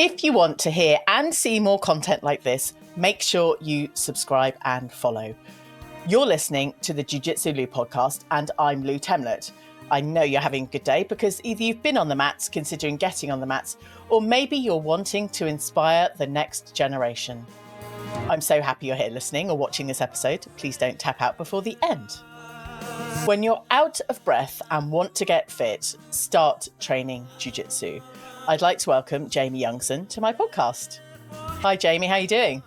If you want to hear and see more content like this, make sure you subscribe and follow. You're listening to the Jiu-Jitsu Lou podcast, and I'm Lou Temlett. I know you're having a good day because either you've been on the mats, considering getting on the mats, or maybe you're wanting to inspire the next generation. I'm so happy you're here listening or watching this episode. Please don't tap out before the end. When you're out of breath and want to get fit, start training Jiu-Jitsu. I'd like to welcome Jamie Youngson to my podcast. Hi, Jamie. How are you doing?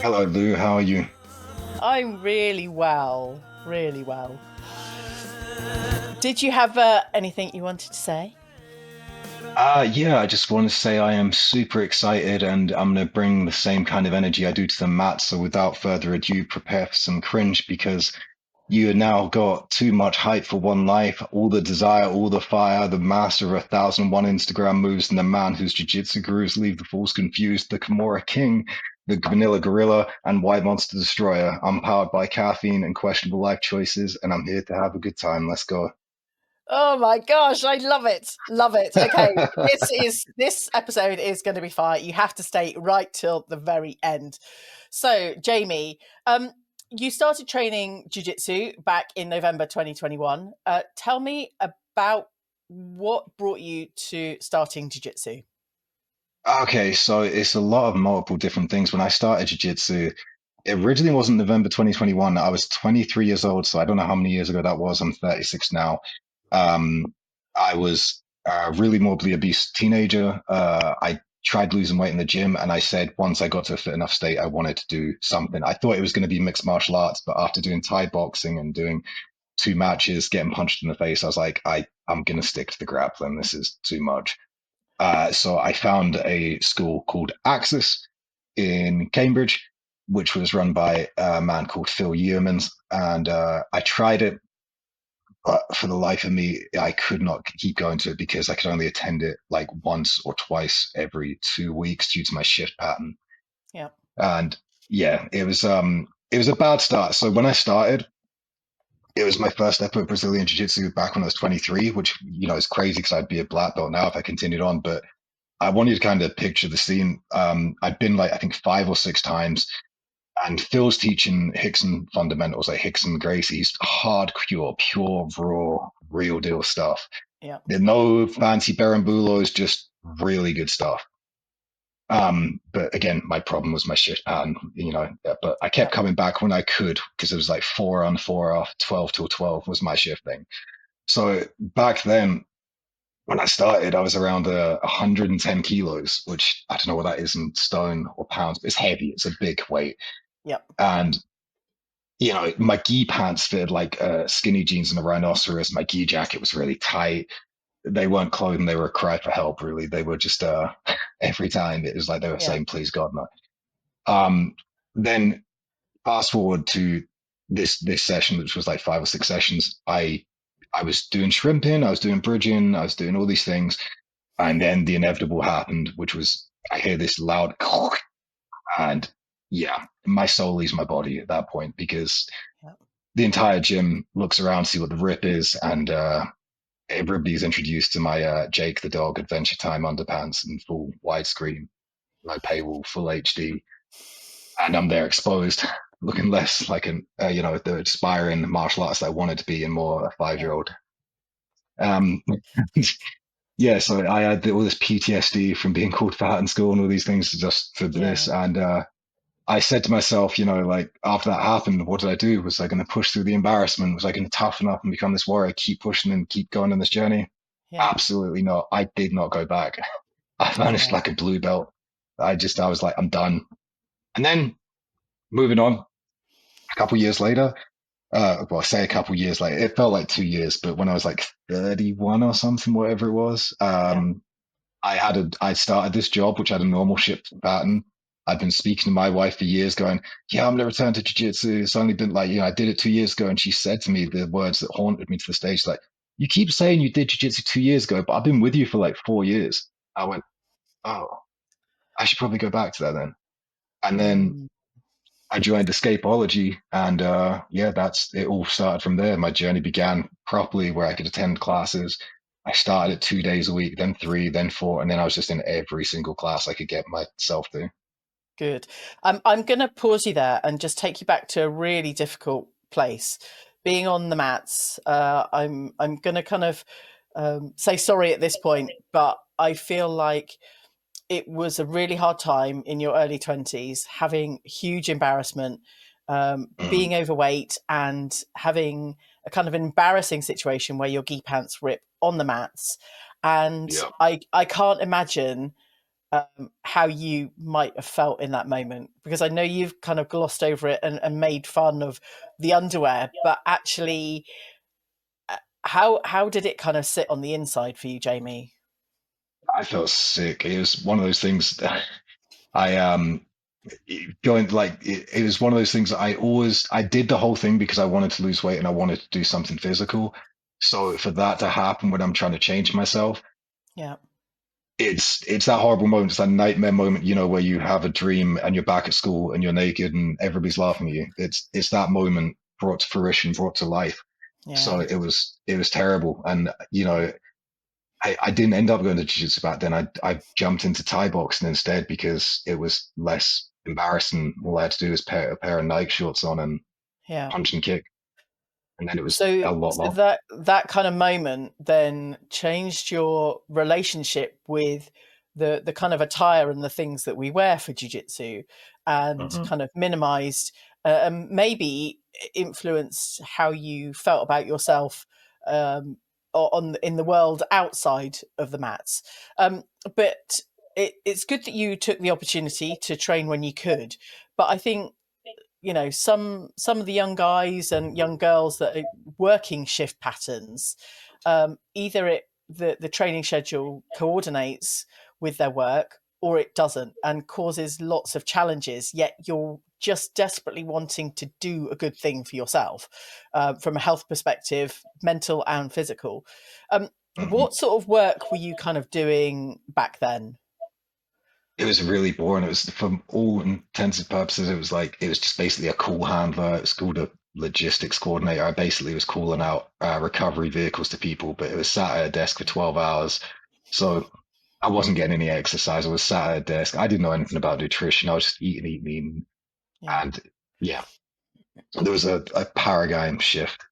Hello, Lou. How are you? I'm really well. Really well. Did you have anything you wanted to say? Yeah, I just want to say I am super excited and I'm going to bring the same kind of energy I do to the mat. So without further ado, prepare for some cringe because you have now got too much hype for one life, all the desire, all the fire, the master of 1,001 Instagram moves, and the man whose jiu-jitsu gurus leave the fools confused, the Kimura King, the Vanilla Gorilla, and White Monster Destroyer. I'm powered by caffeine and questionable life choices, and I'm here to have a good time. Let's go. Oh my gosh, I love it. Love it. Okay, this episode is going to be fire. You have to stay right till the very end. So, Jamie, you started training jiu-jitsu back in November 2021. Tell me about what brought you to starting jiu-jitsu. Okay, so it's a lot of multiple different things. When I started jiu-jitsu, it originally wasn't November 2021. I was 23 years old, so I don't know how many years ago that was. I'm 36 now. I was a really morbidly obese teenager. I tried losing weight in the gym, and I said once I got to a fit enough state, I wanted to do something. I thought it was going to be mixed martial arts, but after doing Thai boxing and doing 2 matches, getting punched in the face, I was like, I'm going to stick to the grappling. This is too much. So I found a school called Axis in Cambridge, which was run by a man called Phil Yeomans, and I tried it. But for the life of me, I could not keep going to it because I could only attend it like once or twice every 2 weeks due to my shift pattern. Yeah. And yeah, it was a bad start. So when I started, it was my first ever Brazilian Jiu-Jitsu back when I was 23, which is crazy because I'd be a black belt now if I continued on. But I wanted to kind of picture the scene. I'd been like I think 5 or 6 times. And Phil's teaching Rickson fundamentals, like Rickson Gracie. He's hardcore, pure, raw, real deal stuff. Yeah. There's no fancy berambulos, just really good stuff. But again, my problem was my shift pattern, but I kept coming back when I could because it was like 4 on, 4 off, 12 till 12 was my shift thing. So back then, when I started, I was around 110 kilos, which I don't know what that is in stone or pounds, but it's heavy. It's a big weight. Yep. And my gi pants fitted like skinny jeans and a rhinoceros. My gi jacket was really tight. They weren't clothing; they were a cry for help. Really, they were just every time it was like they were saying, "Please God, no." Then fast forward to this session, which was like 5 or 6 sessions. I was doing shrimping, I was doing bridging, I was doing all these things, and then the inevitable happened, which was I hear this loud, and yeah, my soul leaves my body at that point because the entire gym looks around to see what the rip is, and everybody's introduced to my Jake the Dog Adventure Time underpants in full widescreen, no paywall, full HD, and I'm there exposed, looking less like the aspiring martial artist I wanted to be and more a 5-year-old. Yeah, so I had all this PTSD from being called fat in school and all these things just for this, and I said to myself, like after that happened, what did I do? Was I going to push through the embarrassment? Was I going to toughen up and become this warrior, keep pushing and keep going on this journey? Yeah. Absolutely not. I did not go back. I vanished like a blue belt. I was like, I'm done. And then moving on, a couple years later, I say a couple years later, it felt like 2 years, but when I was like 31 or something, whatever it was, I started this job, which had a normal shift pattern. I've been speaking to my wife for years going, yeah, I'm going to return to jiu-jitsu. It's only been like, I did it 2 years ago. And she said to me the words that haunted me to the stage, like, you keep saying you did jiu-jitsu 2 years ago, but I've been with you for like 4 years. I went, oh, I should probably go back to that then. And then I joined Escapology and it all started from there. My journey began properly where I could attend classes. I started at 2 days a week, then three, then four, and then I was just in every single class I could get myself to. Good. I'm going to pause you there and just take you back to a really difficult place. Being on the mats, I'm going to kind of say sorry at this point, but I feel like it was a really hard time in your early 20s, having huge embarrassment, Mm, being overweight, and having a kind of embarrassing situation where your gi pants rip on the mats. And yeah. I can't imagine how you might have felt in that moment, because I know you've kind of glossed over it and made fun of the underwear, but actually, how did it kind of sit on the inside for you, Jamie? I felt sick. It was one of those things that I going like it was one of those things that I did the whole thing because I wanted to lose weight and I wanted to do something physical. So for that to happen when I'm trying to change myself, Yeah, it's that horrible moment, it's that nightmare moment, where you have a dream and you're back at school and you're naked and everybody's laughing at you. It's that moment brought to fruition, brought to life. So yeah, it was terrible. And I didn't end up going to jiu-jitsu back then. I jumped into Thai boxing instead because it was less embarrassing. All I had to do was pair a pair of Nike shorts on and yeah. punch and kick, and then it was So, a lot so longer. that kind of moment then changed your relationship with the kind of attire and the things that we wear for jiu-jitsu, and Hmm. kind of minimized and maybe influenced how you felt about yourself, on in the world outside of the mats. But it's good that you took the opportunity to train when you could. But I think, some of the young guys and young girls that are working shift patterns, either the training schedule coordinates with their work, or it doesn't, and causes lots of challenges, yet you're just desperately wanting to do a good thing for yourself, from a health perspective, mental and physical. Hmm. What sort of work were you kind of doing back then? It was really boring. It was, for all intents and purposes, it was just basically a call handler. It's called a logistics coordinator. I basically was calling out recovery vehicles to people, but it was sat at a desk for 12 hours. So I wasn't getting any exercise. I was sat at a desk. I didn't know anything about nutrition. I was just eating, eating, eating. Yeah, And yeah, there was a paradigm shift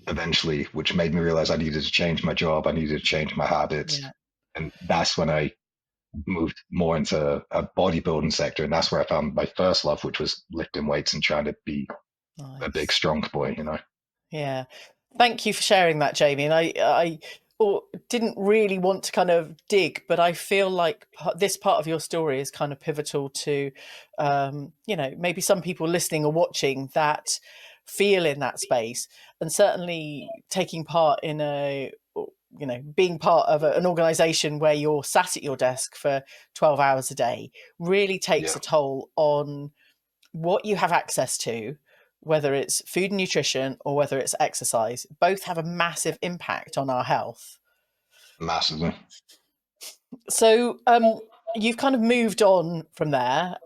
eventually, which made me realize I needed to change my job. I needed to change my habits. yeah, And that's when I moved more into a bodybuilding sector. And that's where I found my first love, which was lifting weights and trying to be a big, nice. strong boy. Yeah. Thank you for sharing that, Jamie. And didn't really want to kind of dig, but I feel like this part of your story is kind of pivotal to, maybe some people listening or watching that feel in that space, and certainly taking part in being part of an organization where you're sat at your desk for 12 hours a day really takes Yeah, a toll on what you have access to, whether it's food and nutrition or whether it's exercise. Both have a massive impact on our health. massively. So, you've kind of moved on from there.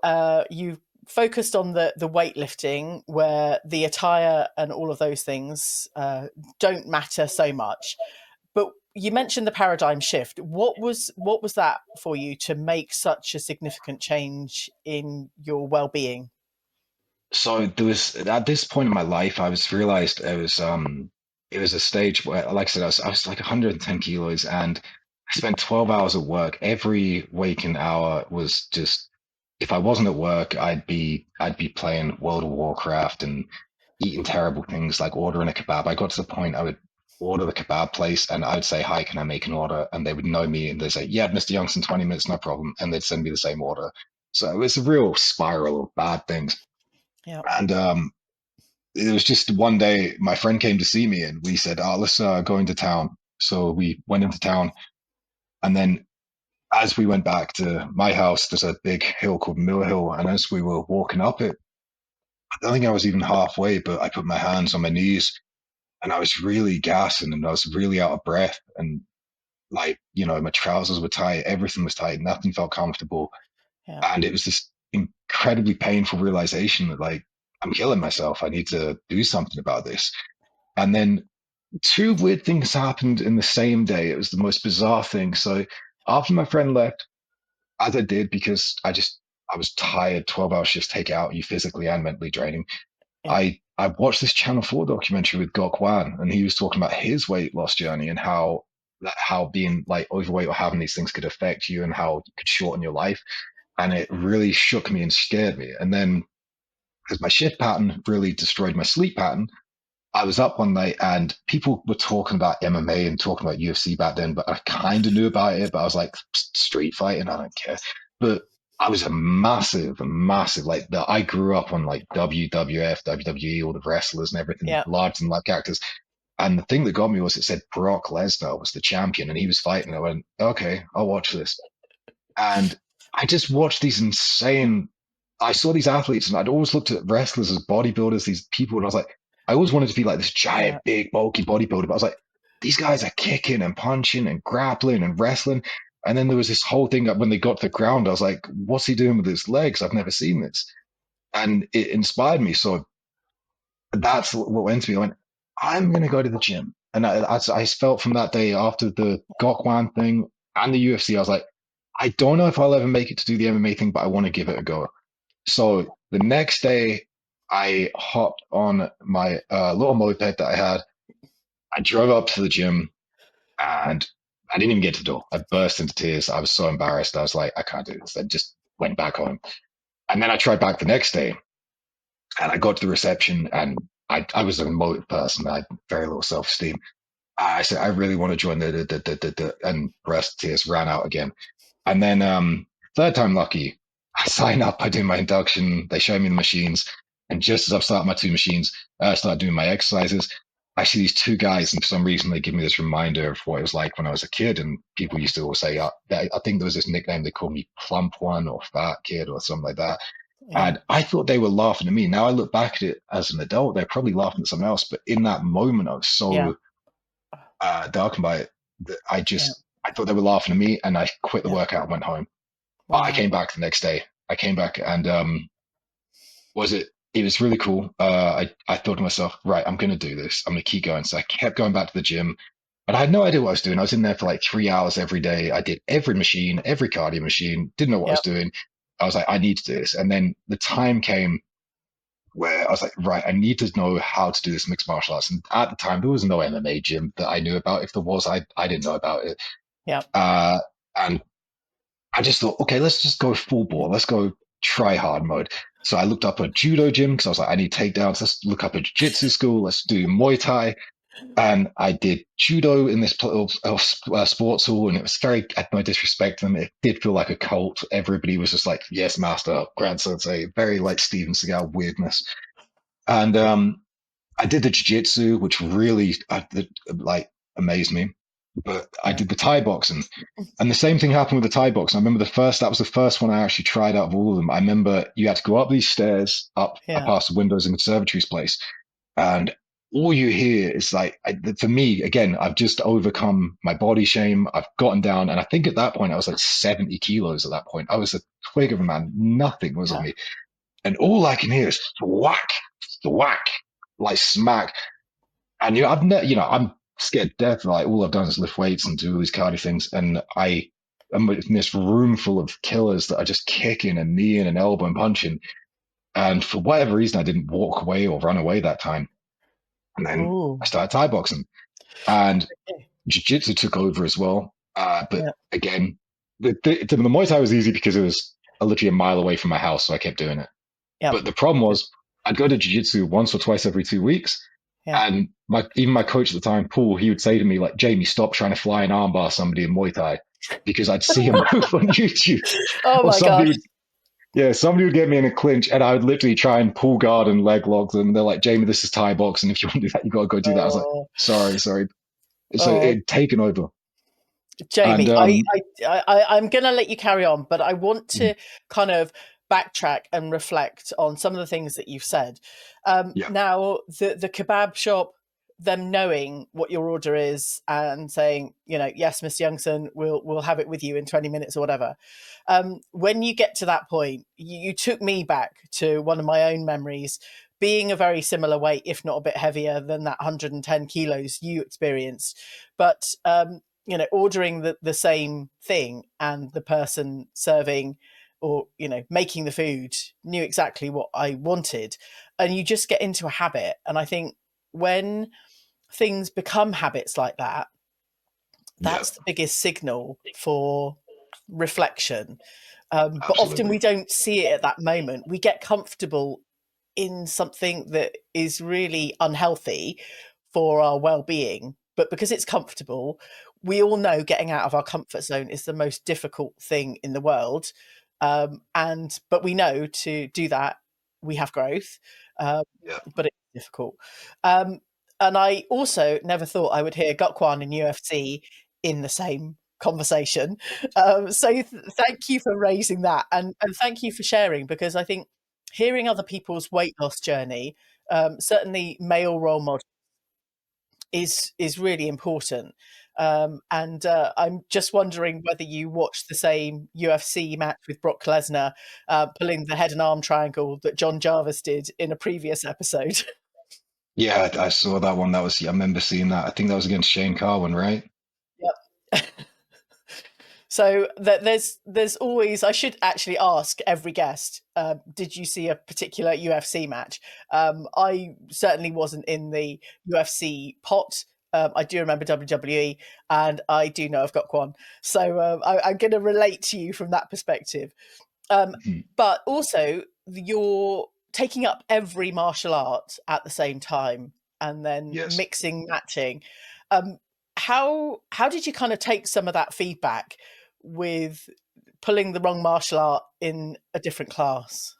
You've focused on the weightlifting, where the attire and all of those things don't matter so much. But you mentioned the paradigm shift. What was that for you to make such a significant change in your well-being? So there was, at this point in my life, I was realized it was a stage where, like I said, I was like 110 kilos, and I spent 12 hours at work. Every waking hour was just, if I wasn't at work, I'd be playing World of Warcraft and eating terrible things like ordering a kebab. I got to the point I would order the kebab place and I would say, "Hi, can I make an order?" And they would know me and they'd say, "Yeah, Mr. Youngson, 20 minutes, no problem." And they'd send me the same order. So it was a real spiral of bad things. Yeah, And it was just one day my friend came to see me and we said, "Oh, let's go into town." So we went into town, and then as we went back to my house, there's a big hill called Mill Hill, and as we were walking up it, I don't think I was even halfway, but I put my hands on my knees and I was really gassing and I was really out of breath, and like, my trousers were tight, everything was tight, nothing felt comfortable, yeah, and it was this incredibly painful realization that, like, I'm killing myself. I need to do something about this. And then two weird things happened in the same day. It was the most bizarre thing. So after my friend left, as I did because I was tired. 12-hour shifts take out you physically and mentally draining. Yeah. I watched this Channel 4 documentary with Gok Wan, and he was talking about his weight loss journey and how being like overweight or having these things could affect you and how it could shorten your life. And it really shook me and scared me. And then because my shift pattern really destroyed my sleep pattern, I was up one night and people were talking about MMA and talking about UFC back then, but I kind of knew about it, but I was like, street fighting, I don't care. But I was a massive, like, I grew up on like WWF, WWE, all the wrestlers and everything, Yeah. large than life characters. And the thing that got me was it said Brock Lesnar was the champion and he was fighting. I went, okay, I'll watch this. And I just watched these insane. I saw these athletes, and I'd always looked at wrestlers as bodybuilders, these people, and I was like, I always wanted to be like this giant, Yeah. big, bulky bodybuilder. But I was like, these guys are kicking and punching and grappling and wrestling. And then there was this whole thing that when they got to the ground, I was like, what's he doing with his legs? I've never seen this. And it inspired me. So that's what went to me. I went, I'm going to go to the gym. And I felt from that day after the Gokwan thing and the UFC, I was like, I don't know if I'll ever make it to do the MMA thing, but I want to give it a go. So the next day, I hopped on my little moped that I had. I drove up to the gym and I didn't even get to the door. I burst into tears. I was so embarrassed. I was like, I can't do this. I just went back home. And then I tried back the next day and I got to the reception and I was a motive person. I had very little self esteem. I said, I really want to join and rest tears ran out again. And then third time lucky, I sign up, I do my induction, they show me the machines. And just as I've started my two machines, I start doing my exercises. I see these two guys, and for some reason, they give me this reminder of what it was like when I was a kid. And people used to always say, I think there was this nickname they called me Plump One or Fat Kid or something like that. Yeah. And I thought they were laughing at me. Now I look back at it as an adult, they're probably laughing at someone else. But in that moment, I was Yeah. so darkened by it that Yeah. I thought they were laughing at me, and I quit the Yeah. workout and went home. But I Wow. came back the next day. I came back and was it was really cool. I thought to myself, right, I'm gonna do this. I'm gonna keep going. So I kept going back to the gym, but I had no idea what I was doing. I was in there for like 3 hours every day. I did every machine, every cardio machine. Didn't know what I was Yep. doing. I was like, I need to do this. And then the time came where I was like, right, I need to know how to do this mixed martial arts. And at the time, there was no MMA gym that I knew about. If there was, I didn't know about it. Yep. Uh, and I just thought, okay, let's just go full bore. Let's go try hard mode. So I looked up a judo gym because I was like, I need takedowns. Let's look up a jiu-jitsu school. Let's do Muay Thai. And I did judo in this sports hall, and it was very, at no disrespect to them, it did feel like a cult. Everybody was just like, yes, master, grand sensei, very like Steven Seagal weirdness. And I did the jiu-jitsu, which really like amazed me. But I Yeah. did the Thai boxing, and the same thing happened with the Thai boxing. I remember that was the first one I actually tried out of all of them. I remember you had to go up these stairs, up Yeah. past the windows in the conservatory's place, and all you hear is like, for me, again, I've just overcome my body shame. I've gotten down, and I think at that point I was like 70 kilos. At that point, I was a twig of a man. Nothing was on Yeah. me, and all I can hear is thwack, thwack, like smack. And I'm scared to death. Like all I've done is lift weights and do all these cardio things, and am in this room full of killers that are just kicking and kneeing and elbow and punching. And for whatever reason, I didn't walk away or run away that time. And then Ooh. I started Thai boxing, and Okay. jiu-jitsu took over as well. But Yeah. again, the Muay Thai was easy because it was literally a mile away from my house, so I kept doing it. Yep. But the problem was I'd go to jiu-jitsu once or twice every 2 weeks. Yeah. And even my coach at the time, Paul, he would say to me, like, Jamie, stop trying to fly an armbar somebody in Muay Thai because I'd see a move on YouTube Oh or my gosh. somebody would get me in a clinch and I would literally try and pull guard and leg lock them. They're like, Jamie, this is Thai box. And if you want to do that, you got to go do that. I was like, Oh. sorry. So it Oh. had taken over. And Jamie, I'm going to let you carry on, but I want to kind of backtrack and reflect on some of the things that you've said. yeah, Now, the kebab shop, them knowing what your order is and saying, yes, Miss Youngson, we'll have it with you in 20 minutes or whatever. When you get to that point, you took me back to one of my own memories being a very similar weight, if not a bit heavier than that 110 kilos you experienced, but ordering the same thing, and the person serving or making the food knew exactly what I wanted, and you just get into a habit. And I think when things become habits like that, Yeah, that's the biggest signal for reflection. But often absolutely. we don't see it at that moment. We get comfortable in something that is really unhealthy for our well-being, but because it's comfortable, we all know getting out of our comfort zone is the most difficult thing in the world. And but we know to do that we have growth, um, Yeah. but it's difficult. um, and I also never thought I would hear Gokwan and UFC in the same conversation. Thank you for raising that, and thank you for sharing, because I think hearing other people's weight loss journey, certainly male role model, is really important. And I'm just wondering whether you watched the same UFC match with Brock Lesnar, pulling the head and arm triangle that John Jarvis did in a previous episode. Yeah, I saw that one. I remember seeing that. I think that was against Shane Carwin, right? Yep. So there's always, I should actually ask every guest, did you see a particular UFC match? I certainly wasn't in the UFC pot. I do remember WWE, and I do know I've got one. So I'm going to relate to you from that perspective. Mhm. But also, you're taking up every martial art at the same time, and then Yes. mixing, matching. Um, how did you kind of take some of that feedback with pulling the wrong martial art in a different class?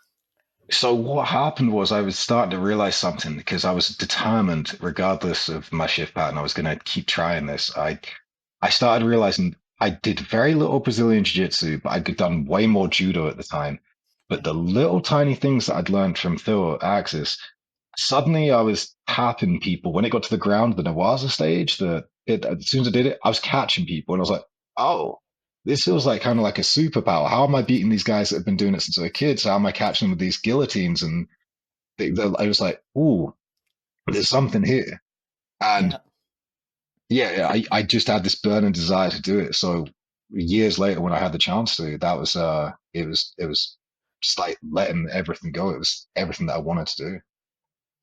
So what happened was I was starting to realize something because I was determined, regardless of my shift pattern, I was going to keep trying this. I started realizing I did very little Brazilian Jiu-Jitsu, but I'd done way more judo at the time. But Yeah, the little tiny things that I'd learned from Phil Axis, suddenly I was tapping people when it got to the ground, the Nawaza stage. As soon as I did it, I was catching people, and I was like, oh, this feels like kind of like a superpower. How am I beating these guys that have been doing it since they were kids? How am I catching them with these guillotines? And I was like, ooh, there's something here. And yeah, yeah, I just had this burning desire to do it. So years later, when I had the chance to, it was just like letting everything go. It was everything that I wanted to do.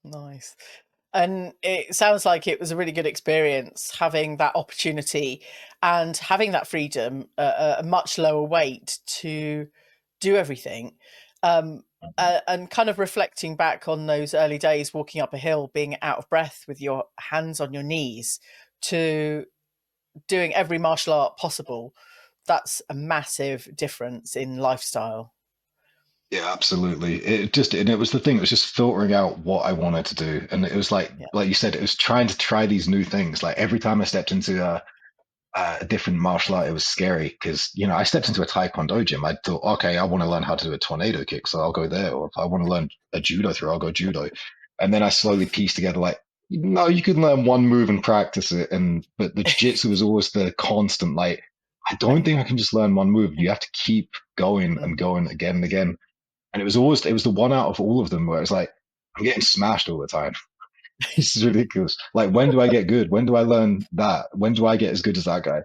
nice. And it sounds like it was a really good experience having that opportunity and having that freedom at a much lower weight to do everything. And kind of reflecting back on those early days, walking up a hill, being out of breath with your hands on your knees, to doing every martial art possible. That's a massive difference in lifestyle. Yeah, absolutely. And it was the thing. It was just filtering out what I wanted to do, and it was Yeah, like you said, it was trying to try these new things. Like every time I stepped into a different martial art, it was scary because I stepped into a taekwondo gym. I thought, okay, I want to learn how to do a tornado kick, so I'll go there. Or if I want to learn a judo throw, I'll go judo. And then I slowly pieced together like, no, you can learn one move and practice it, but the jiu-jitsu was always the constant. Like, I don't think I can just learn one move. You have to keep going and Mm. going again and again. And it was the one out of all of them where it's like, I'm getting smashed all the time. This is ridiculous. Like, when do I get good? When do I learn that? When do I get as good as that guy?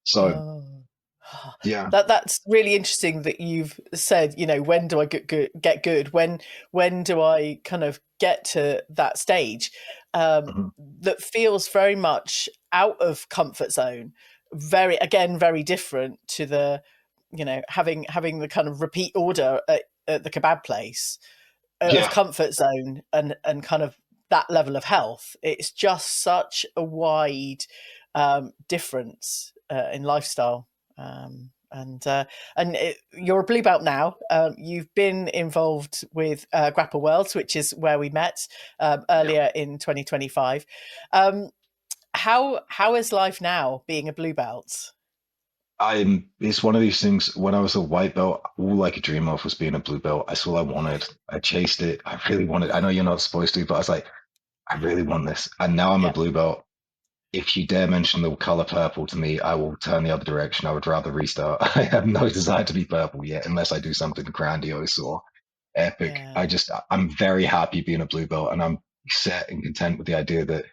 So Oh. yeah. That's really interesting that you've said, when do I get good? When do I kind of get to that stage? Mhm. That feels very much out of comfort zone. Very different to the, having the kind of repeat order at the kebab place, of Yeah, comfort zone and kind of that level of health. It's just such a wide difference in lifestyle. You're a blue belt now. You've been involved with Grapple Worlds, which is where we met yeah. earlier in 2025. Um, how is life now being a blue belt? It's one of these things. When I was a white belt, all I could dream of was being a blue belt. That's all I wanted. I chased it. I really wanted. I know you're not supposed to, but I was like, I really want this. And now I'm a Yeah. blue belt. If you dare mention the color purple to me, I will turn the other direction. I would rather restart. I have no desire to be purple yet, unless I do something grandiose or epic. Yeah. I'm very happy being a blue belt, and I'm set and content with the idea that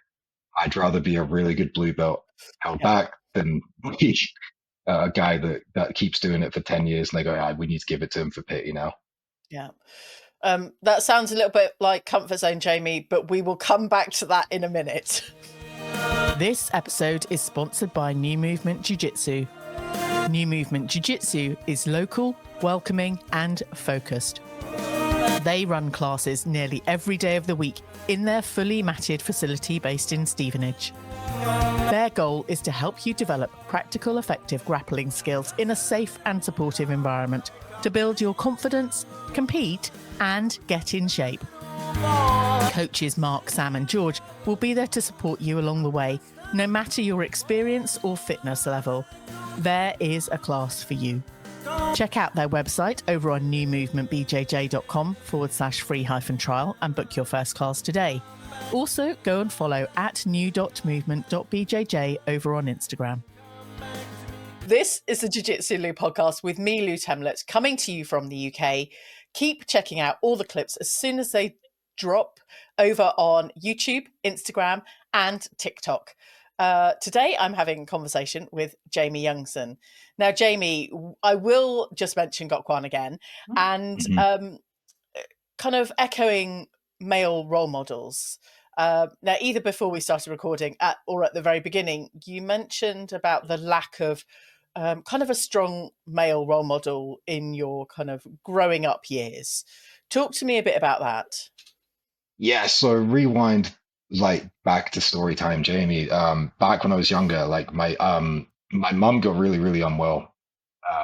I'd rather be a really good blue belt held Yeah. back than be a guy that keeps doing it for 10 years and they go, we need to give it to him for pity now. Yeah. That sounds a little bit like comfort zone, Jamie, but we will come back to that in a minute. This episode is sponsored by New Movement Jiu-Jitsu. New Movement Jiu-Jitsu is local, welcoming, and focused. They run classes nearly every day of the week in their fully matted facility based in Stevenage. Their goal is to help you develop practical, effective grappling skills in a safe and supportive environment to build your confidence, compete, and get in shape. Coaches Mark, Sam, and George will be there to support you along the way, no matter your experience or fitness level. There is a class for you. Check out their website over on newmovementbjj.com/free-trial and book your first class today. Also, go and follow at new.movement.bjj over on Instagram. This is the Jiu-Jitsu Lou podcast with me, Lou Temlett, coming to you from the UK. Keep checking out all the clips as soon as they drop over on YouTube, Instagram, and TikTok. Today, I'm having a conversation with Jamie Youngson. Now, Jamie, I will just mention Gokwan again, and kind of echoing male role models. Now, either before we started recording or at the very beginning, you mentioned about the lack of kind of a strong male role model in your kind of growing up years. Talk to me a bit about that. Yeah, so rewind like back to story time, Jamie. Back when I was younger, like my mum got really, really unwell.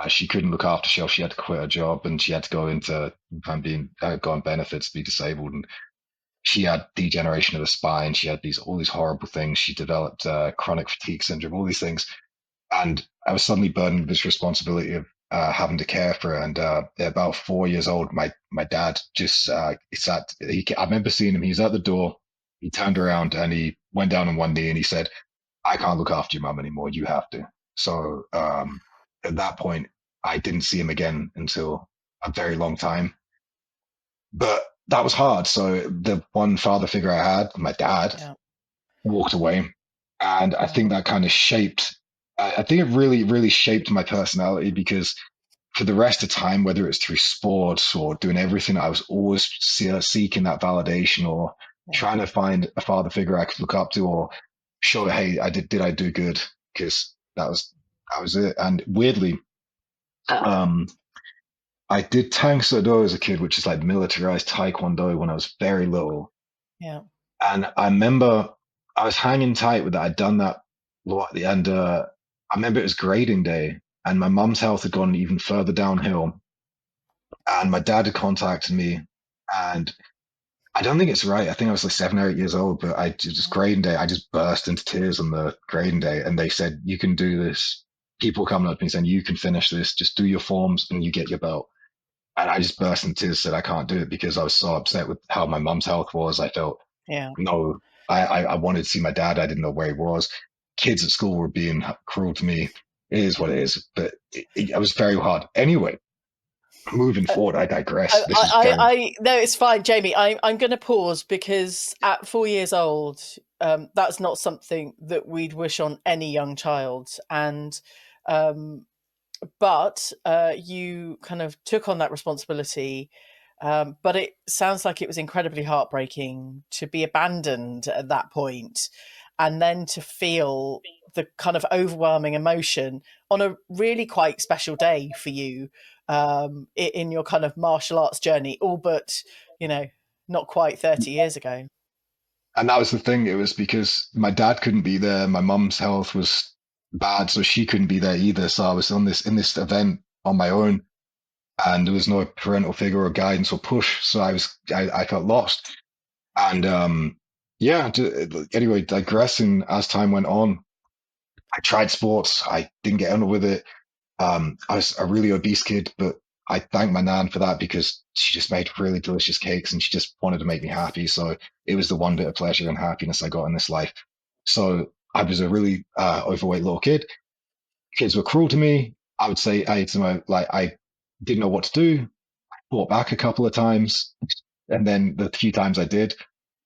She couldn't look after herself. She had to quit her job and she had to go into go on benefits to be disabled. And she had degeneration of the spine. She had all these horrible things. She developed chronic fatigue syndrome, all these things. And I was suddenly burdened with this responsibility of having to care for her. And about 4 years old, my dad just I remember seeing him. He was at the door. He turned around and he went down on one knee and he said, "I can't look after your mum anymore. You have to." So at that point, I didn't see him again until a very long time. But that was hard. So the one father figure I had, my dad, walked away. And I think that kind of I think it really, really shaped my personality because for the rest of time, whether it's through sports or doing everything, I was always seeking that validation or trying to find a father figure I could look up to or show, hey, did I do good? Because that was it. And weirdly, I did Tang Soo Do as a kid, which is like militarized Taekwondo when I was very little. Yeah. And I remember I was hanging tight with that. I'd done that a lot, and I remember it was grading day, and my mum's health had gone even further downhill. And my dad had contacted me, and I don't think it's right. I think I was like 7 or 8 years old, but I just grading day. I just burst into tears on the grading day, and they said, "You can do this." People coming up to me saying, "You can finish this. Just do your forms, and you get your belt." And I just burst into tears, said, "I can't do it," because I was so upset with how my mum's health was. I felt no, I wanted to see my dad. I didn't know where he was. Kids at school were being cruel to me. It is what it is, but it was very hard. Anyway, moving forward, I digress. No, it's fine, Jamie. I'm going to pause because at 4 years old, that's not something that we'd wish on any young child. And but you kind of took on that responsibility. But it sounds like it was incredibly heartbreaking to be abandoned at that point, and then to feel the kind of overwhelming emotion on a really quite special day for you in your kind of martial arts journey, all but, not quite 30 years ago. And that was the thing. It was because my dad couldn't be there. My mum's health was bad, so she couldn't be there either. So I was in this event on my own, and there was no parental figure or guidance or push. So I felt lost. And anyway, digressing as time went on, I tried sports. I didn't get on with it. I was a really obese kid, but I thank my nan for that because she just made really delicious cakes and she just wanted to make me happy. So it was the one bit of pleasure and happiness I got in this life. So I was a really overweight little kid. Kids were cruel to me. I would say I didn't know what to do. fought back a couple of times. And then the few times I did,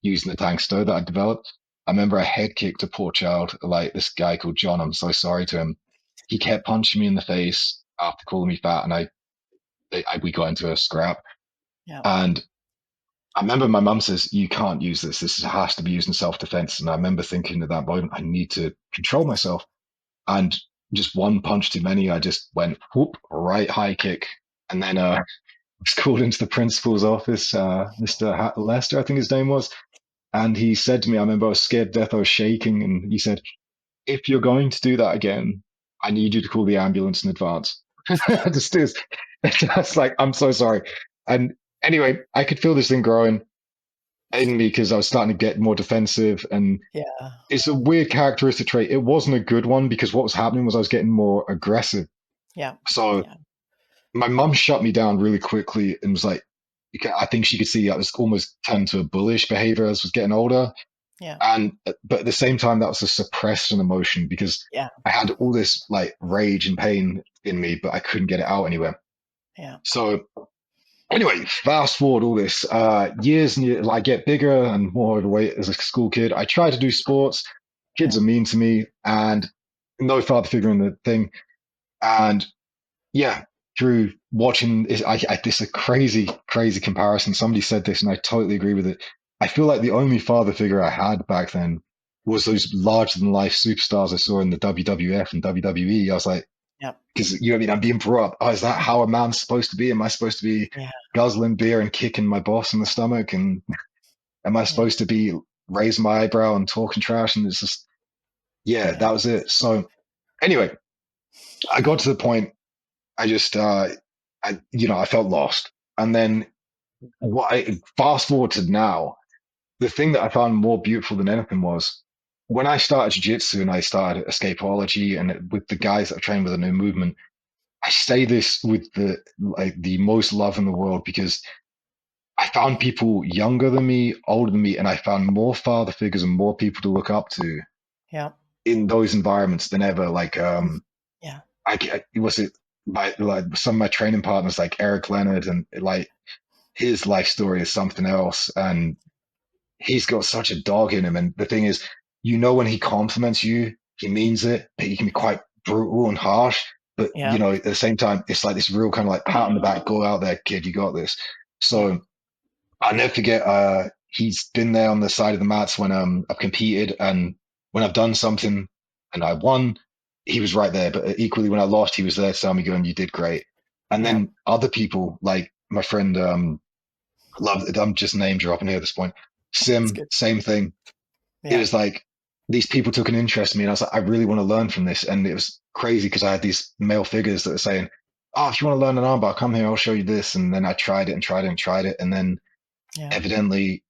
using the tank stow that I developed, I remember I head kicked a poor child, like this guy called John. I'm so sorry to him. He kept punching me in the face after calling me fat, and we got into a scrap. Yeah. And I remember my mum says, "You can't use this. This has to be used in self defense." And I remember thinking at that moment, I need to control myself. And just one punch too many, I just went whoop, right high kick. And then was called into the principal's office, Mr. Lester, I think his name was. And he said to me, I remember I was scared to death, I was shaking. And he said, "If you're going to do that again, I need you to call the ambulance in advance." Just is. Just like, I'm so sorry. And anyway, I could feel this thing growing in me because I was starting to get more defensive. And Yeah. it's a weird characteristic trait. It wasn't a good one because what was happening was I was getting more aggressive. Yeah. So Yeah. my mum shut me down really quickly and was like, I think she could see I was almost turned to a bullish behavior as I was getting older. Yeah. And, but at the same time, that was a suppressed emotion because Yeah. I had all this like rage and pain in me, but I couldn't get it out anywhere. Yeah. So anyway, fast forward all this, years and years, I get bigger and more overweight as a school kid. I try to do sports. Kids Yeah. are mean to me and no father figure in the thing. And yeah, through watching, this is a crazy, crazy comparison. Somebody said this, and I totally agree with it. I feel like the only father figure I had back then was those larger than life superstars I saw in the WWF and WWE. I was like, Yeah. because you know what I mean, I'm being brought up. Oh, is that how a man's supposed to be? Am I supposed to be Yeah. guzzling beer and kicking my boss in the stomach? And am I Yeah. supposed to be raising my eyebrow and talking trash? And it's just, yeah, Yeah. that was it. So anyway, I got to the point I just, I felt lost. And then fast forward to now, the thing that I found more beautiful than anything was when I started jiu-jitsu and I started escapology and with the guys that I trained with the new movement, I say this with the most love in the world because I found people younger than me, older than me, and I found more father figures and more people to look up to Yeah. in those environments than ever. Like, Yeah. I was it by like some of my training partners, like Eric Leonard, and like his life story is something else. And he's got such a dog in him. And the thing is, when he compliments you, he means it, but he can be quite brutal and harsh. But, Yeah. at the same time, it's like this real kind of like pat on the back, go out there, kid, you got this. Yeah. So I'll never forget, he's been there on the side of the mats when I've competed and when I've done something and I won, he was right there. But equally, when I lost, he was there to tell me, going, "You did great." And Yeah. then other people, like my friend, I'm just name dropping here at this point. That's Sim, good. same thing. It Yeah. was like these people took an interest in me, and I was like, I really want to learn from this. And it was crazy because I had these male figures that were saying, "Oh, if you want to learn an armbar, come here, I'll show you this." And then I tried it and tried it and tried it, and then Yeah. evidently,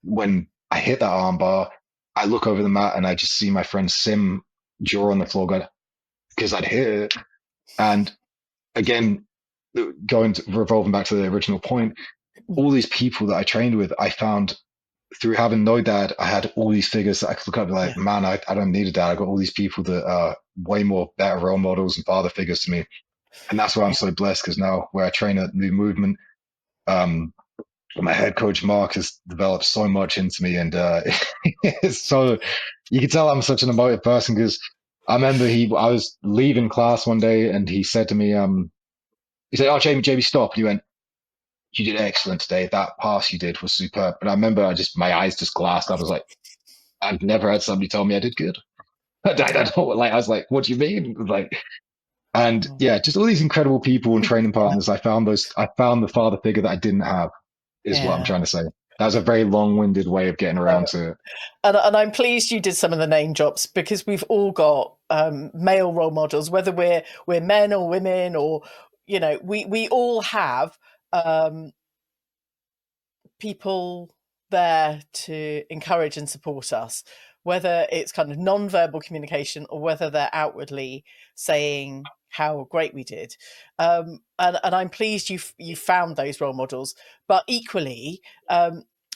when I hit that armbar, I look over the mat and I just see my friend Sim jaw on the floor, because I'd hit it. And again, revolving back to the original point, all these people that I trained with, I found through having no dad, I had all these figures that I could look up and be Yeah. like, man, I don't need a dad. I got all these people that are way more better role models and father figures to me. And that's why I'm Yeah. so blessed because now where I train at New Movement, um, my head coach Mark has developed so much into me, and it's so you can tell I'm such an emotive person because I remember I was leaving class one day and he said to me, he said, "Oh, Jamie, stop!" And he went, "You did excellent today. That pass you did was superb." And I remember my eyes just glassed up. I was like, I've never had somebody tell me I did good. I Yeah. don't like. I was like, "What do you mean?" Like, and Mm. yeah, just all these incredible people and training Yeah. partners. I found the father figure that I didn't have. Is what I'm Yeah. trying to say. That was a very long-winded way of getting around to it. And I'm pleased you did some of the name drops because we've all got male role models, whether we're men or women, or we all have um, people there to encourage and support us, whether it's kind of non-verbal communication or whether they're outwardly saying how great we did. And I'm pleased you found those role models, but equally,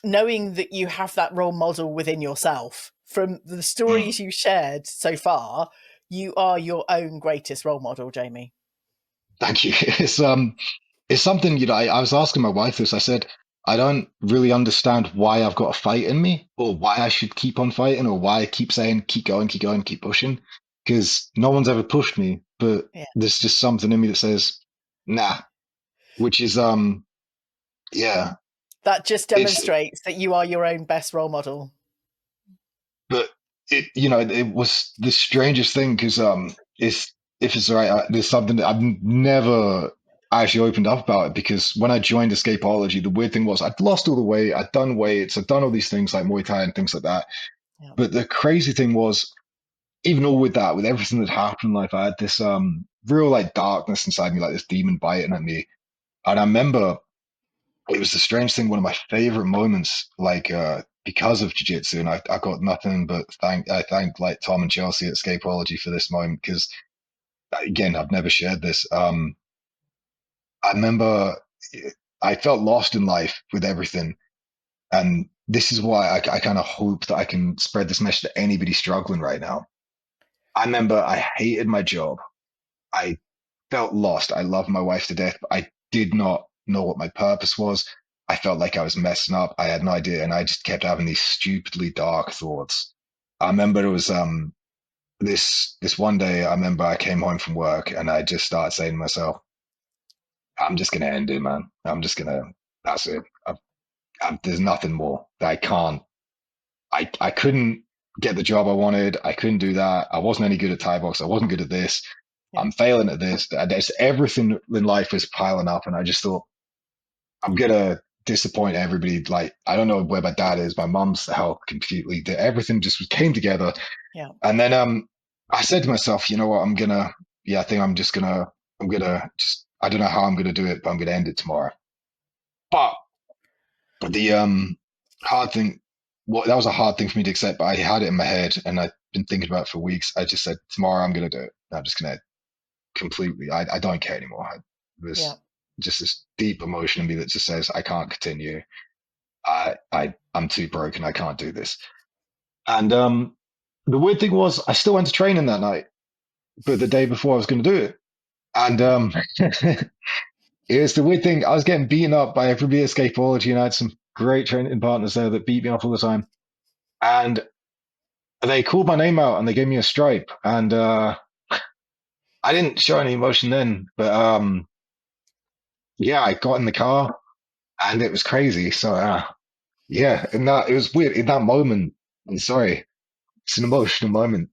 knowing that you have that role model within yourself from the Mm, stories you shared so far, you are your own greatest role model, Jamie. thank you. it's something, I was asking my wife this. I said, I don't really understand why I've got a fight in me or why I should keep on fighting or why I keep saying, keep going, keep pushing. Because no one's ever pushed me, but Yeah. there's just something in me that says, nah, which is, yeah, That just it's, demonstrates that you are your own best role model. but it was the strangest thing because, it's, if it's all right, there's something that I've never actually opened up about it because when I joined Escapology, the weird thing was I'd lost all the weight, I'd done weights, I'd done all these things like Muay Thai and things like that. Yeah. But the crazy thing was, even all with that, with everything that happened in life, I had this real like darkness inside me, like this demon biting at me. And I remember it was the strange thing, one of my favorite moments, like because of jiu-jitsu, and I got nothing but I thank like Tom and Chelsea at Escapology for this moment because again, I've never shared this. I remember I felt lost in life with everything. And this is why I kind of hope that I can spread this message to anybody struggling right now. I remember I hated my job. I felt lost. I loved my wife to death, but I did not know what my purpose was. I felt like I was messing up. I had no idea. And I just kept having these stupidly dark thoughts. I remember it was this one day I remember I came home from work and I just started saying to myself, I'm just gonna end it, man. That's it. There's nothing more. I can't. I couldn't get the job I wanted. I couldn't do that. I wasn't any good at Thai box. I wasn't good at this. Yeah. I'm failing at this. There's everything in life was piling up, and I just thought I'm gonna disappoint everybody. Like I don't know where my dad is. My mum's health completely. Everything just came together, Yeah. and then I said to myself, you know what? I think I'm gonna just. I don't know how I'm gonna do it, but I'm gonna end it tomorrow. But the hard thing, well, that was a hard thing for me to accept, but I had it in my head and I've been thinking about it for weeks. I just said, tomorrow I'm going to do it. I'm just going to completely, I don't care anymore. Yeah. There's just this deep emotion in me that just says, I can't continue. I'm too broken. I can't do this. And the weird thing was, I still went to training that night, but the day before I was going to do it. And it was the weird thing. I was getting beaten up by everybody at Escapology, and I had some great training partners there that beat me up all the time. And they called my name out and they gave me a stripe. And I didn't show any emotion then, but yeah, I got in the car and it was crazy. So yeah, and that it was weird in that moment. I'm sorry, it's an emotional moment.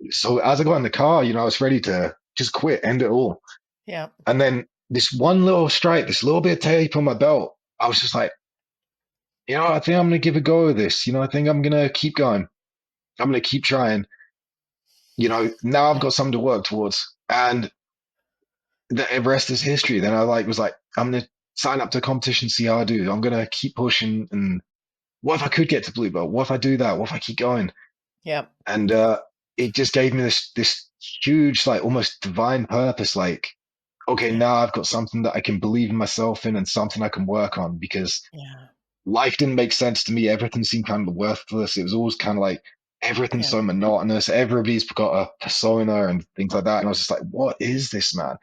So as I got in the car, I was ready to just quit, end it all. Yeah. And then this one little stripe, this little bit of tape on my belt, I was just like, I think I'm gonna give a go of this. I think I'm gonna keep going. I'm gonna keep trying. Now I've Yeah. got something to work towards. And the rest is history. Then I was like, I'm gonna sign up to a competition, see how I do. I'm gonna keep pushing. And what if I could get to blue belt? What if I do that? What if I keep going? Yeah. And it just gave me this huge, like almost divine purpose. Like, okay, Yeah. now I've got something that I can believe in myself in, and something I can work on because Yeah. life didn't make sense to me. Everything seemed kind of worthless. It was always kind of like everything's Yeah. so monotonous. Everybody's got a persona and things like that. And I was just like, what is this, man?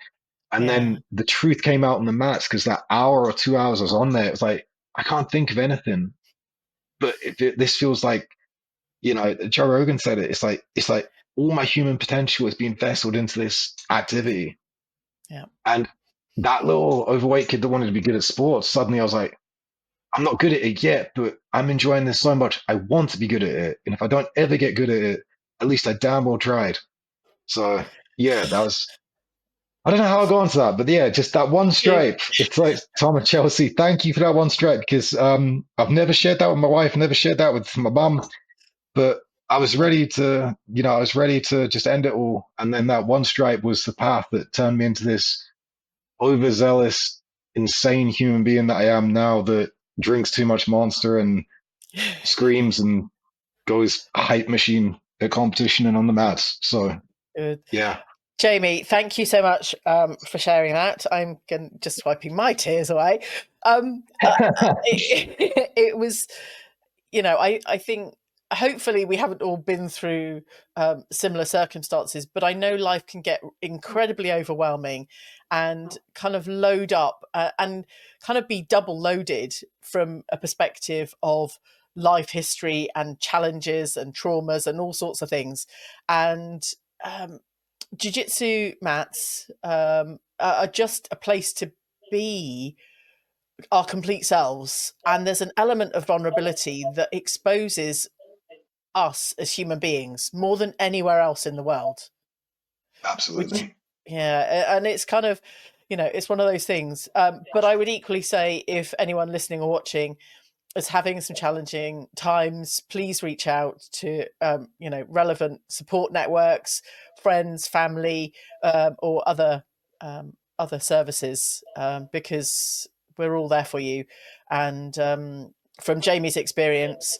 And Yeah. then the truth came out on the mats because that hour or 2 hours I was on there, it was like, I can't think of anything. But this feels like, Joe Rogan said it. It's like all my human potential is being vesseled into this activity. Yeah. And that little overweight kid that wanted to be good at sports, suddenly I was like, I'm not good at it yet, but I'm enjoying this so much. I want to be good at it. And if I don't ever get good at it, at least I damn well tried. So yeah, I don't know how I got onto that, but yeah, just that one Yeah. stripe. It's like Tom and Chelsea. Thank you for that one stripe because I've never shared that with my wife, never shared that with my mum, but I was Yeah. ready to, I was ready to just end it all. And then that one stripe was the path that turned me into this overzealous, insane human being that I am now that drinks too much Monster and screams and goes hype machine at competition and on the mats. So Good. yeah. Jamie, thank you so much for sharing that. I'm just wiping my tears away. It was, I think hopefully we haven't all been through similar circumstances, but I know life can get incredibly overwhelming and kind of load up and kind of be double loaded from a perspective of life history and challenges and traumas and all sorts of things. And jiu-jitsu mats are just a place to be our complete selves. And there's an element of vulnerability that exposes us as human beings more than anywhere else in the world. Which, Absolutely. yeah, and it's kind of, it's one of those things. But I would equally say, if anyone listening or watching is having some challenging times, please reach out to relevant support networks, friends, family, or other services, because we're all there for you. And from Jamie's experience,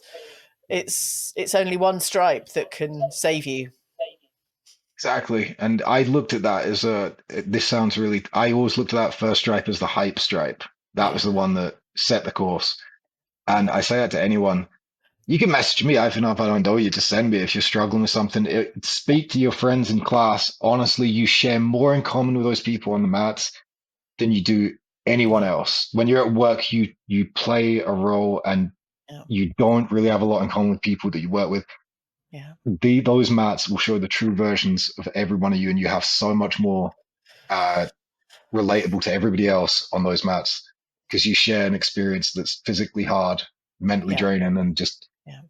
it's only one stripe that can save you. Exactly. And I looked at that as this sounds really, I always looked at that first stripe as the hype stripe. That was Yeah, the one that set the course. And yeah, I say that to anyone. You can message me, even if I don't know you, to send me if you're struggling with something. Speak to your friends in class. Honestly, you share more in common with those people on the mats than you do anyone yeah, else. When you're at work, you play a role and yeah, you don't really have a lot in common with people that you work with. yeah, Those mats will show the true versions of every one of you, and you have so much more uh, relatable to everybody else on those mats because you share an experience that's physically hard, mentally yeah, draining, and just yeah.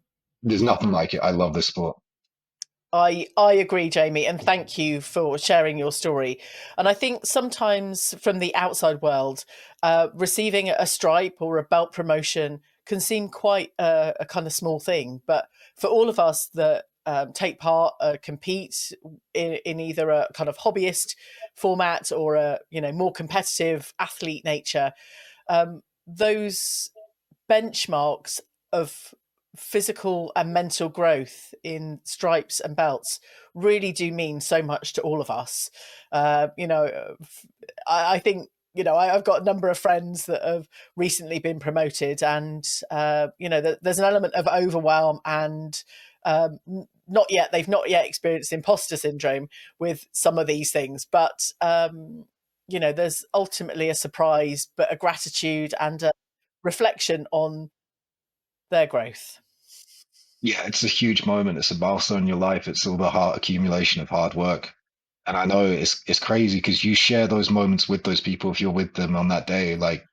there's nothing like it. I love this sport. I agree, Jamie, and thank you for sharing your story. And I think sometimes from the outside world, receiving a stripe or a belt promotion can seem quite a kind of small thing. But for all of us that take part, compete in either a kind of hobbyist format or a more competitive athlete nature, those benchmarks of physical and mental growth in stripes and belts really do mean so much to all of us. I think I've got a number of friends that have recently been promoted, and there's an element of overwhelm and they've not yet experienced imposter syndrome with some of these things, but there's ultimately a surprise, but a gratitude and a reflection on their growth. Yeah, it's a huge moment. It's a milestone in your life. It's all the hard accumulation of hard work. And I know it's crazy because you share those moments with those people if you're with them on that day. Like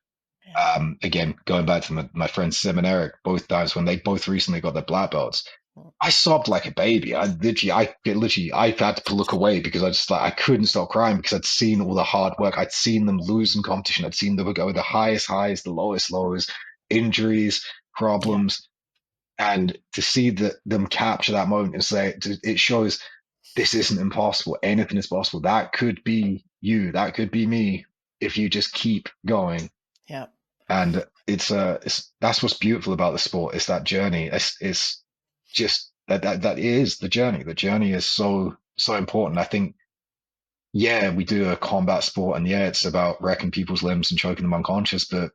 Yeah, again, going back to my friends Sim and Eric, both times when they both recently got their black belts, mm, I sobbed like a baby. I had to look away because I couldn't stop crying because I'd seen all the hard work. I'd seen them lose in competition. I'd seen them go the highest highs, the lowest lows, injuries, yeah, problems, and to see them capture that moment and say it shows this isn't impossible. Anything is possible. That could be you. That could be me if you just keep going. yeah, And it's that's what's beautiful about the sport. It's that journey. It's just that is the journey. The journey is so important. I think yeah, we do a combat sport, and yeah, it's about wrecking people's limbs and choking them unconscious, but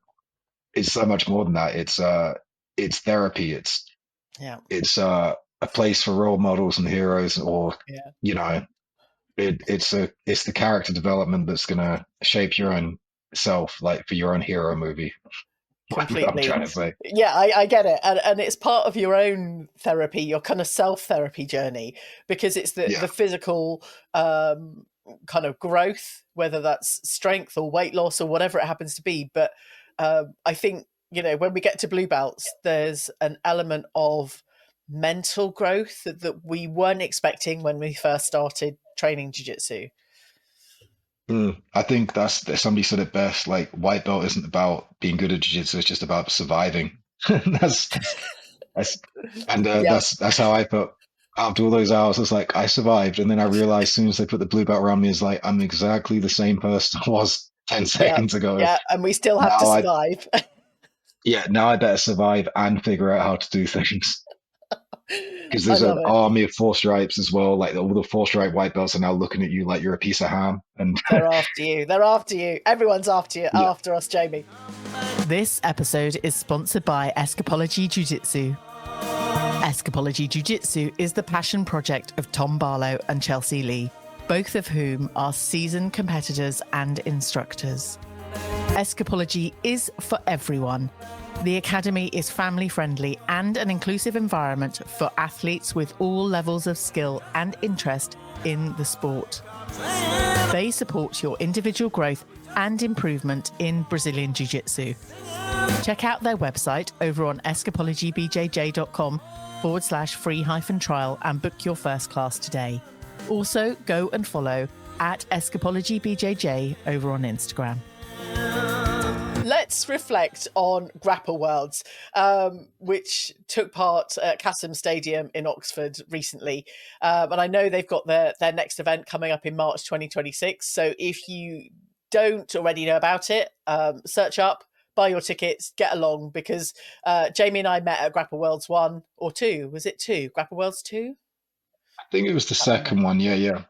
it's so much more than that. It's therapy. yeah, It's a place for role models and heroes, or yeah. you know, it's the character development that's gonna shape your own self, like for your own hero movie. What I'm Completely. trying to say. Yeah, I get it. And it's part of your own therapy, your kind of self-therapy journey, because it's the Yeah. physical kind of growth, whether that's strength or weight loss or whatever it happens to be. But I think, when we get to blue belts, there's an element of mental growth that we weren't expecting when we first started training jiu-jitsu. I think somebody said it best. Like white belt isn't about being good at jiu-jitsu; it's just about surviving. that's that's and Yeah, that's how I felt after all those hours. It's like I survived, and then I realized as soon as they put the blue belt around me, it's like I'm exactly the same person I was ten yeah, seconds ago. yeah. And we still have to Now I survive. now I better survive and figure out how to do things. Because I there's love an it. army of four stripes as well. Like all the four stripe white belts are now looking at you like you're a piece of ham. And They're after you. They're after you. Everyone's after you, yeah, after us, Jamie. This episode is sponsored by Escapology Jiu Jitsu. Escapology Jiu-Jitsu is the passion project of Tom Barlow and Chelsea Lee, both of whom are seasoned competitors and instructors. Escapology is for everyone. The Academy is family-friendly and an inclusive environment for athletes with all levels of skill and interest in the sport. They support your individual growth and improvement in Brazilian Jiu-Jitsu. Check out their website over on escapologybjj.com/free-trial and book your first class today. Also, go and follow at escapologybjj over on Instagram. Let's reflect on Grapple Worlds, which took part at Cassim Stadium in Oxford recently. And I know they've got their next event coming up in March 2026. So if you don't already know about it, search up, buy your tickets, get along, because Jamie and I met at Grapple Worlds 1 or 2. Was it 2? Grapple Worlds 2? I think it was the second one. Yeah.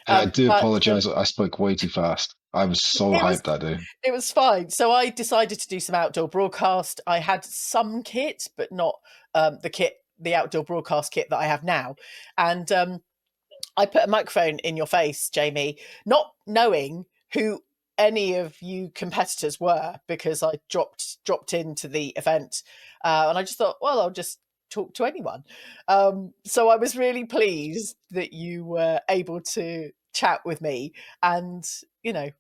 And I do apologize. I spoke way too fast. I was so hyped that day. It was fine. So I decided to do some outdoor broadcast. I had some kit, but not the outdoor broadcast kit that I have now. And I put a microphone in your face, Jamie, not knowing who any of you competitors were, because I dropped into the event. And I just thought, well, I'll just talk to anyone. So I was really pleased that you were able to chat with me and,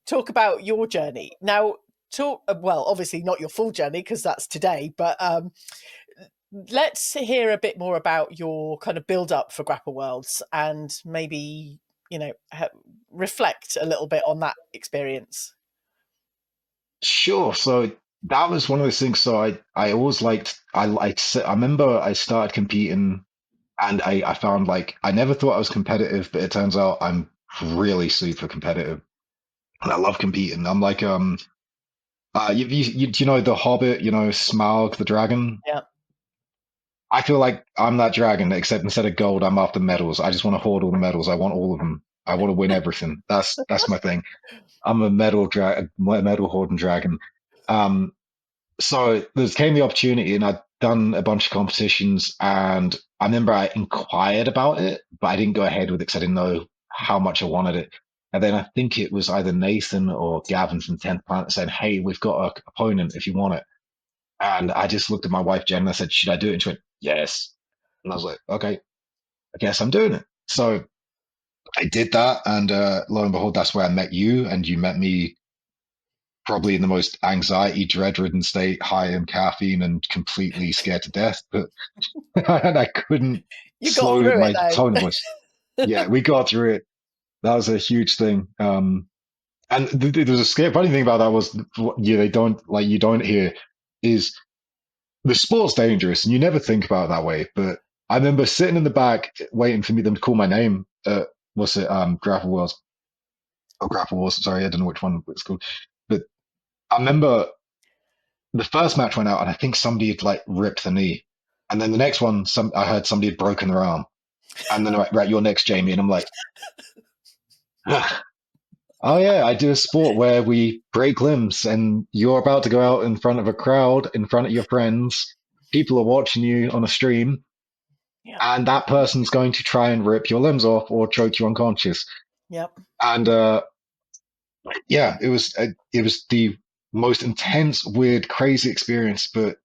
talk about your journey. Now, obviously not your full journey because that's today, but let's hear a bit more about your kind of build up for Grapple Worlds and maybe, reflect a little bit on that experience. Sure. So that was one of those things. So I always I remember I started competing and I found I never thought I was competitive, but it turns out I'm really super competitive and I love competing. I'm you know, the Hobbit, Smaug the dragon. Yeah. I feel like I'm that dragon, except instead of gold, I'm after medals. I just want to hoard all the medals. I want all of them. I want to win everything. That's my thing. I'm a medal hoarding dragon. So there came the opportunity, and I'd done a bunch of competitions, and I remember I inquired about it, but I didn't go ahead with it because I didn't know how much I wanted it. And then I think it was either Nathan or Gavin from 10th Planet saying, "Hey, we've got an opponent if you want it." And I just looked at my wife Jen and I said, "Should I do it?" And she went, "Yes." And I was like, "Okay, I guess I'm doing it." So I did that, and lo and behold, that's where I met you, and you met me probably in the most anxiety, dread-ridden state, high in caffeine and completely scared to death. But and I couldn't You got slow through my it though. tone of voice. Yeah, we got through it. That was a huge thing. And there was a funny thing about that was you don't hear is the sport's dangerous, and you never think about it that way. But I remember sitting in the back waiting for them to call my name. What's it? Grapple Wars. Oh, Grapple Wars. Sorry, I don't know which one it's called. But I remember the first match went out, and I think somebody had ripped the knee, and then the next one, I heard somebody had broken their arm, and then right, you're next, Jamie, and I'm like, oh yeah, I do a sport where we break limbs, and you're about to go out in front of a crowd, in front of your friends. People are watching you on a stream, Yeah. and that person's going to try and rip your limbs off or choke you unconscious. Yep. And yeah, it was the most intense, weird, crazy experience, but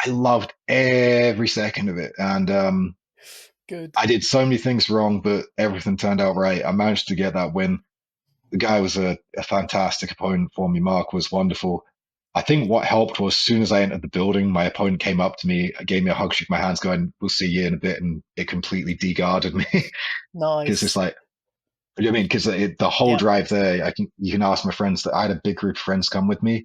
I loved every second of it. And Good. I did so many things wrong, but everything turned out right. I managed to get that win. The guy was a fantastic opponent for me. Mark was wonderful. I think what helped was as soon as I entered the building, my opponent came up to me, gave me a hug, shook my hands, going, "We'll see you in a bit," and it completely deguarded me because Nice. it's like, you know what I mean? Because the whole Yeah. drive there, you can ask my friends that I had a big group of friends come with me.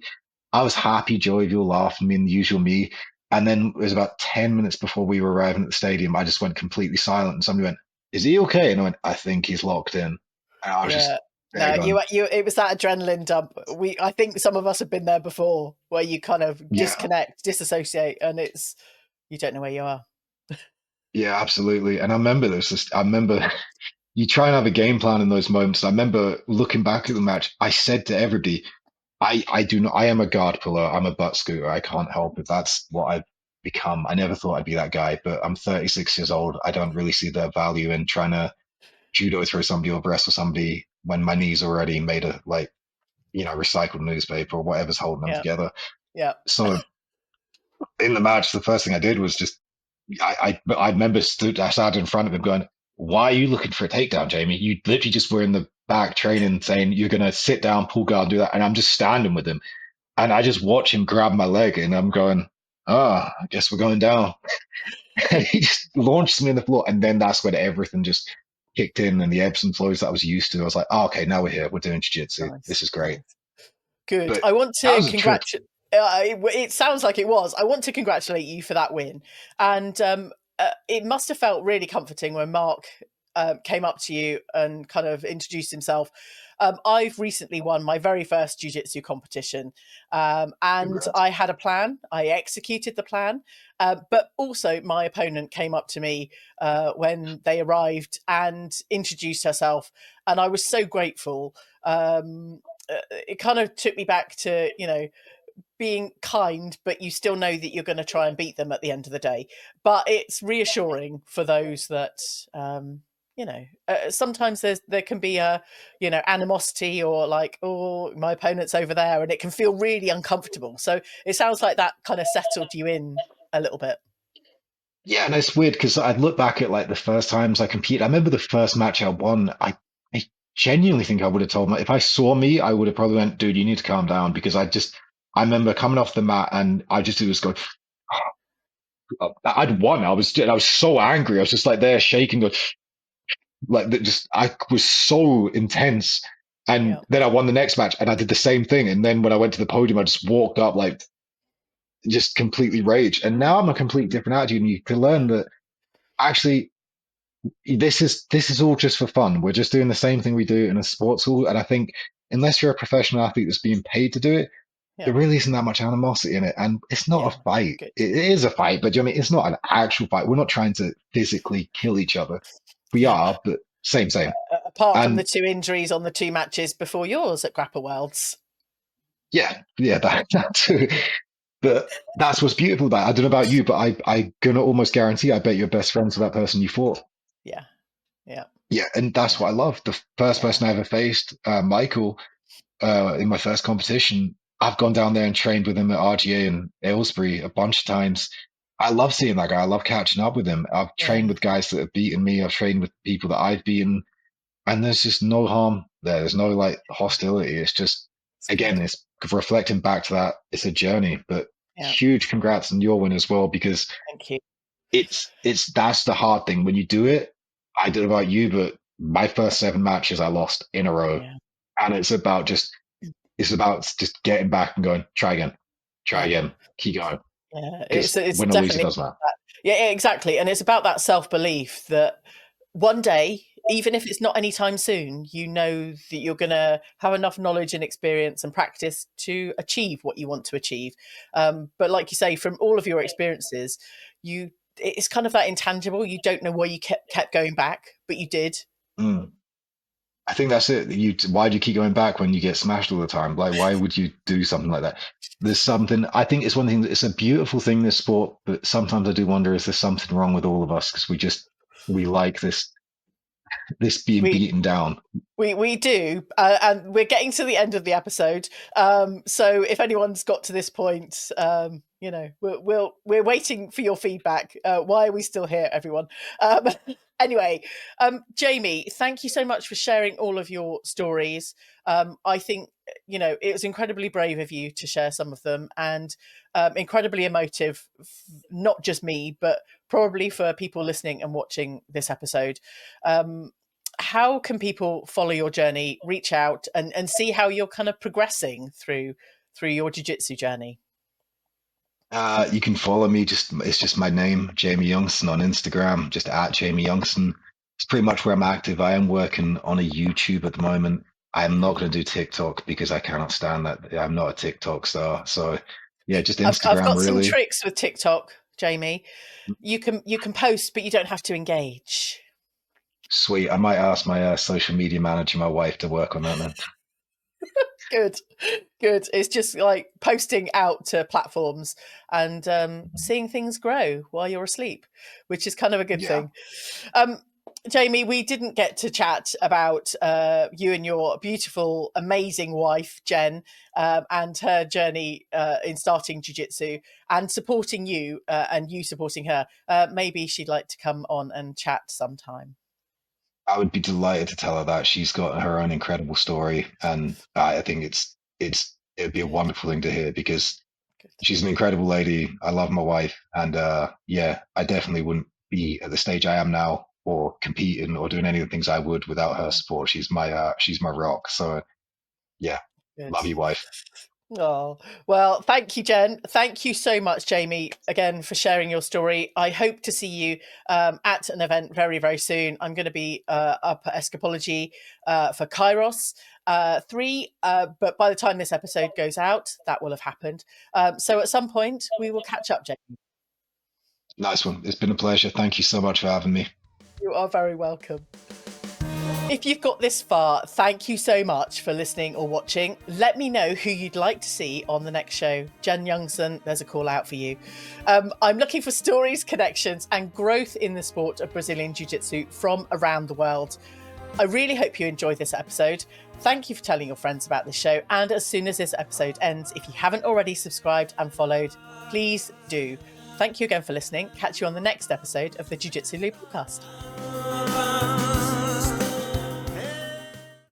I was happy, jovial, laughing, being the usual me. And then it was about 10 minutes before we were arriving at the stadium. I just went completely silent, and somebody went, "Is he okay?" And I went, "I think he's locked in." And I was Yeah. just No, there going, it was that adrenaline dump. I think some of us have been there before where you kind of yeah, disconnect, disassociate, and you don't know where you are. yeah, absolutely. And I remember I remember you try and have a game plan in those moments. I remember looking back at the match, I said to everybody, I do not, I am a guard puller. I'm a butt scooter. I can't help it. That's what I become. I never thought I'd be that guy, but I'm 36 years old. I don't really see the value in trying to judo through somebody or wrestle somebody when my knees already made a like, recycled newspaper or whatever's holding them Yeah. together. Yeah. So in the match, the first thing I did was just I remember I sat in front of him going, "Why are you looking for a takedown, Jamie? You literally just were in the back training saying you're gonna sit down, pull guard, do that." And I'm just standing with him, and I just watch him grab my leg, and I'm going, "Ah, I guess we're going down." And he just launches me in the floor, and then that's when everything just kicked in, and the ebbs and flows that I was used to. I was like, "Oh, okay, now we're here. We're doing jiu-jitsu. Nice. This is great." Nice. Good. But I want that to was a trip. congratulate. It sounds like it was. I want to congratulate you for that win, and it must have felt really comforting when Mark came up to you and kind of introduced himself. I've recently won my very first jiu-jitsu competition, and Congrats. I had a plan. I executed the plan, but also my opponent came up to me when they arrived and introduced herself, and I was so grateful. It kind of took me back to being kind, but you still know that you're going to try and beat them at the end of the day. But it's reassuring for those that sometimes there can be a animosity, or like, oh, my opponent's over there, and it can feel really uncomfortable. So it sounds like that kind of settled you in a little bit. Yeah, and it's weird because I look back at like the first times I competed. I remember the first match I won. I genuinely think I would have told my if I saw me, I would have probably went, dude, you need to calm down because I remember coming off the mat and I just was going. I'd won. I was so angry. I was just like there shaking, like just I was so intense. And Yeah, then I won the next match and I did the same thing. And then when I went to the podium, I just walked up like just completely rage. And now I'm a completely different attitude. And you can learn that actually this is all just for fun. We're just doing the same thing we do in a sports hall. And I think unless you're a professional athlete that's being paid to do it, yeah, there really isn't that much animosity in it. And it's not yeah. a fight. Good. It is a fight, but do you know what I mean it's not an actual fight. We're not trying to physically kill each other. We Yeah. are, but same. Apart from the And 2 injuries on the 2 matches before yours at Grapple Worlds. yeah, that too. But that's what's beautiful about it. I don't know about you, but I gonna almost guarantee I bet you're best friends with that person you fought. Yeah, yeah, Yeah, and that's yeah, what I love. The first yeah, person I ever faced, Michael, in my first competition, I've gone down there and trained with him at RGA and Aylesbury a bunch of times. I love seeing that guy. I love catching up with him. I've yeah. trained with guys that have beaten me. I've trained with people that I've beaten, and there's just no harm there. There's no like hostility. It's just, It's good. again, it's reflecting back to that. It's a journey, but Yeah, huge congrats on your win as well because thank you. it's that's the hard thing when you do it. I don't know about you, but my first 7 matches I lost in a row, Yeah, and it's about just getting back and going try yeah, again, keep going yeah. It's because it's win or lose it definitely doesn't matter. that. Yeah, yeah, exactly. And it's about that self belief that one day, even if it's not anytime soon, you know that you're going to have enough knowledge and experience and practice to achieve what you want to achieve. But like you say, from all of your experiences, it's kind of that intangible. You don't know why you kept going back, but you did. Mm. I think that's it. Why do you keep going back when you get smashed all the time? Like, why would you do something like that? There's something. I think it's one thing. It's a beautiful thing, this sport, but sometimes I do wonder: is there something wrong with all of us because we like this being We beaten down? we do, and we're getting to the end of the episode. So if anyone's got to this point, we're waiting for your feedback. Why are we still here, everyone? Um, anyway, Jamie, thank you so much for sharing all of your stories. I think it was incredibly brave of you to share some of them, and incredibly emotive. Not just me, but probably for people listening and watching this episode. Um, how can people follow your journey, reach out and see how you're kind of progressing through your jiu-jitsu journey? You can follow me. It's just my name, Jamie Youngson, on Instagram. Just at Jamie Youngson. It's pretty much where I'm active. I am working on a YouTube at the moment. I am not Okay. going to do TikTok because I cannot stand that. I'm not a TikTok star. So yeah, just I've Instagram got some really. tricks with TikTok, Jamie. You can post, but you don't have to engage. Sweet. I might ask my social media manager, my wife, to work on that then. Good. It's just like posting out to platforms and seeing things grow while you're asleep, which is kind of a good Yeah. thing. Jamie, we didn't get to chat about you and your beautiful, amazing wife, Jen, and her journey in starting jiu-jitsu and supporting you and you supporting her. Maybe she'd like to come on and chat sometime. I would be delighted to tell her that. She's got her own incredible story, and I think it'd be a Good, wonderful thing to hear because good. she's an incredible lady. I love my wife, and yeah, I definitely wouldn't be at the stage I am now, or competing, or doing any of the things I would without her support. She's my rock. So yeah, Good. love you, wife. Oh, well, thank you, Jen. Thank you so much, Jamie, again, for sharing your story. I hope to see you at an event very, very soon. I'm going to be up at Escapology for Kairos 3, but by the time this episode goes out, that will have happened. So at some point, we will catch up, Jamie. Nice one. It's been a pleasure. Thank you so much for having me. You are very welcome. If you've got this far, thank you so much for listening or watching. Let me know who you'd like to see on the next show. Jen Youngson, there's a call out for you. I'm looking for stories, connections, and growth in the sport of Brazilian Jiu-Jitsu from around the world. I really hope you enjoyed this episode. Thank you for telling your friends about this show. And as soon as this episode ends, if you haven't already subscribed and followed, please do. Thank you again for listening. Catch you on the next episode of the Jiu-Jitsu Loop podcast.